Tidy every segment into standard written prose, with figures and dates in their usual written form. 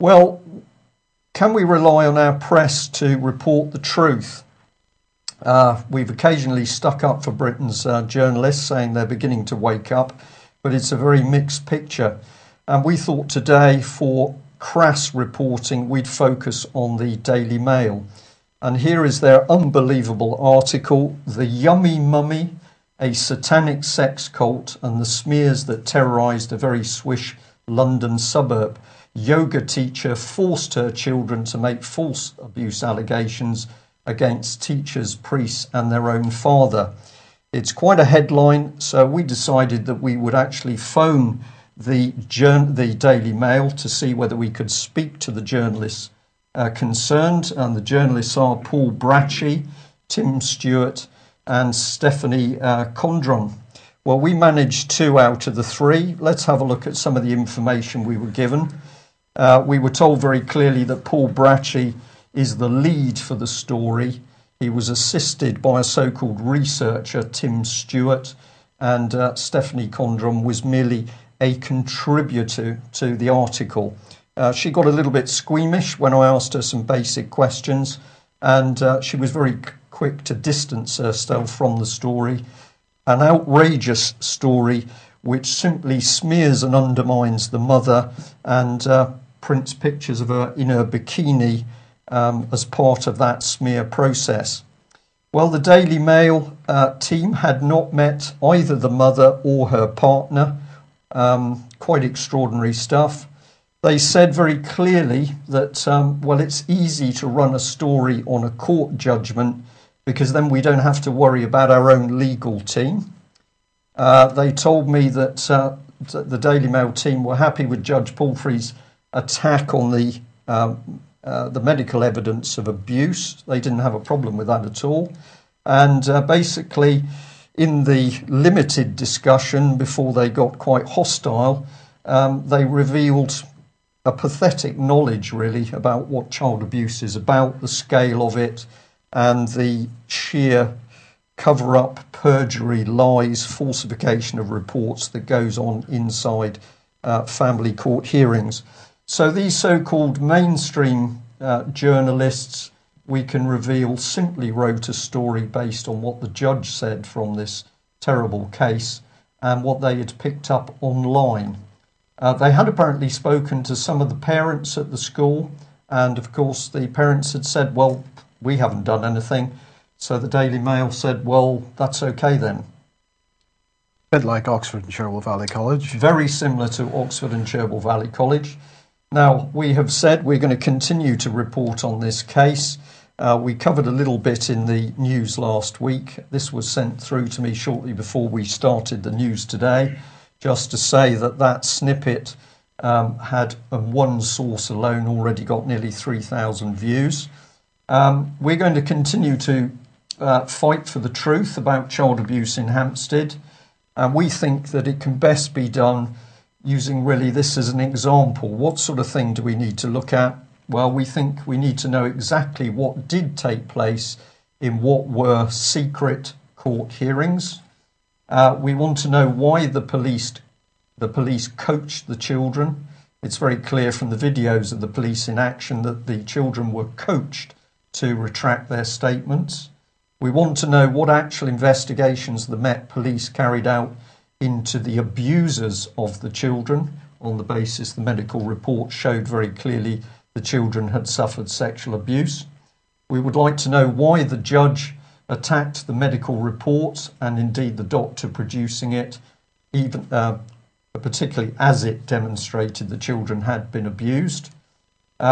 Well, can we rely on our press to report the truth? We've occasionally stuck up for Britain's journalists, saying they're beginning to wake up, but it's a very mixed picture. And we thought today, for crass reporting, we'd focus on the Daily Mail. And here is their unbelievable article, "The Yummy Mummy, a Satanic Sex Cult and the Smears That Terrorised a Very Swish London Suburb. Yoga teacher forced her children to make false abuse allegations against teachers, priests and their own father." It's quite a headline, so we decided that we would actually phone the Daily Mail to see whether we could speak to the journalists concerned. And the journalists are Paul Bracci, Tim Stewart and Stephanie Condron. Well, we managed 2 out of the 3. Let's have a look at some of the information we were given. We were told very clearly that Paul Bracci is the lead for the story. He was assisted by a so-called researcher, Tim Stewart, and Stephanie Condron was merely a contributor to the article. She got a little bit squeamish when I asked her some basic questions, and she was very quick to distance herself from the story. An outrageous story which simply smears and undermines the mother and prints pictures of her in her bikini as part of that smear process. Well, the Daily Mail team had not met either the mother or her partner. Quite extraordinary stuff. They said very clearly that, well, it's easy to run a story on a court judgment because then we don't have to worry about our own legal team. They told me that the Daily Mail team were happy with Judge Palfrey's attack on the medical evidence of abuse. They didn't have a problem with that at all. And basically, in the limited discussion before they got quite hostile, they revealed a pathetic knowledge, really, about what child abuse is about, the scale of it, and the sheer cover-up, perjury, lies, falsification of reports that goes on inside family court hearings. So these so-called mainstream journalists, we can reveal, simply wrote a story based on what the judge said from this terrible case and what they had picked up online. They had apparently spoken to some of the parents at the school, and of course the parents had said, well, we haven't done anything. So the Daily Mail said, well, that's okay then. A bit like Oxford and Cherwell Valley College. Very similar to Oxford and Cherwell Valley College. Now, we have said we're going to continue to report on this case. We covered a little bit in the news last week. This was sent through to me shortly before we started the news today, just to say that that snippet had, on one source alone, already got nearly 3,000 views. We're going to continue to fight for the truth about child abuse in Hampstead, and we think that it can best be done using really this as an example. What sort of thing do we need to look at? Well, we think we need to know exactly what did take place in what were secret court hearings. We want to know why the police coached the children. It's very clear from the videos of the police in action that the children were coached to retract their statements. We want to know what actual investigations the Met Police carried out into the abusers of the children, on the basis the medical report showed very clearly the children had suffered sexual abuse. We would like to know why the judge attacked the medical reports and indeed the doctor producing it, even particularly as it demonstrated the children had been abused.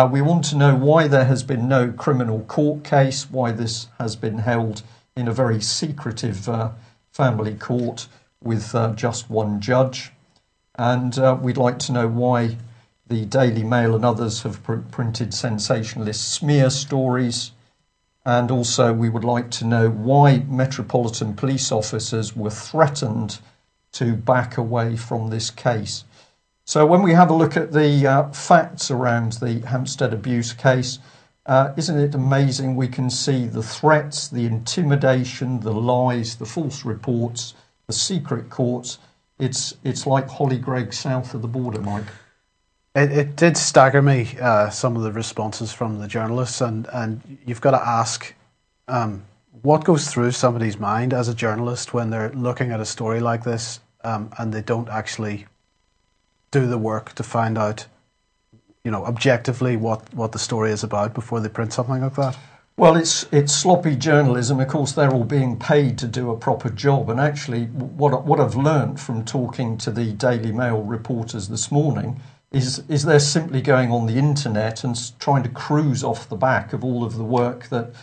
We want to know why there has been no criminal court case, why this has been held in a very secretive family court with just one judge. And we'd like to know why the Daily Mail and others have printed sensationalist smear stories. And also we would like to know why Metropolitan Police officers were threatened to back away from this case. So when we have a look at the facts around the Hampstead abuse case, isn't it amazing? We can see the threats, the intimidation, the lies, the false reports, the secret courts. It's like Hollygregg south of the border, Mike. It did stagger me, some of the responses from the journalists, and you've got to ask what goes through somebody's mind as a journalist when they're looking at a story like this, and they don't actually do the work to find out, objectively what the story is about before they print something like that. Well, it's sloppy journalism. Of course, they're all being paid to do a proper job. And actually, what I've learned from talking to the Daily Mail reporters this morning is they're simply going on the internet and trying to cruise off the back of all of the work that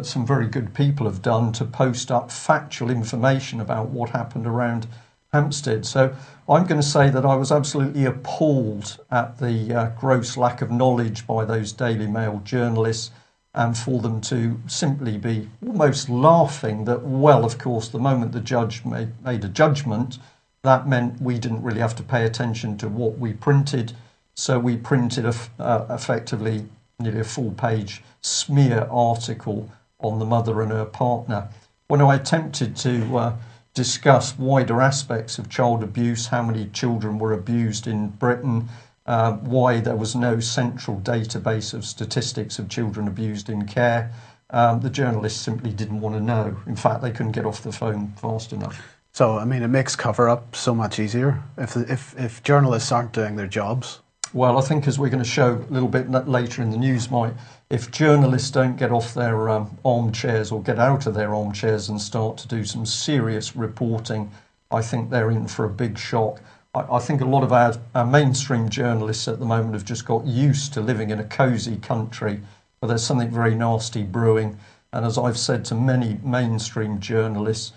some very good people have done to post up factual information about what happened around Hampstead. So I'm going to say that I was absolutely appalled at the gross lack of knowledge by those Daily Mail journalists, and for them to simply be almost laughing that, well, of course, the moment the judge made a judgment, that meant we didn't really have to pay attention to what we printed. So we printed effectively nearly a full-page smear article on the mother and her partner. When I attempted to discuss wider aspects of child abuse, how many children were abused in Britain, why there was no central database of statistics of children abused in care, the journalists simply didn't want to know. In fact, they couldn't get off the phone fast enough. So, I mean, it makes cover-up so much easier if journalists aren't doing their jobs. Well, I think, as we're going to show a little bit later in the news, Mike, if journalists don't get off their armchairs or get out of their armchairs and start to do some serious reporting, I think they're in for a big shock. I think a lot of our mainstream journalists at the moment have just got used to living in a cosy country where there's something very nasty brewing. And as I've said to many mainstream journalists,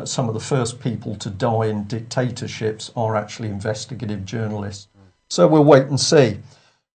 some of the first people to die in dictatorships are actually investigative journalists. So we'll wait and see.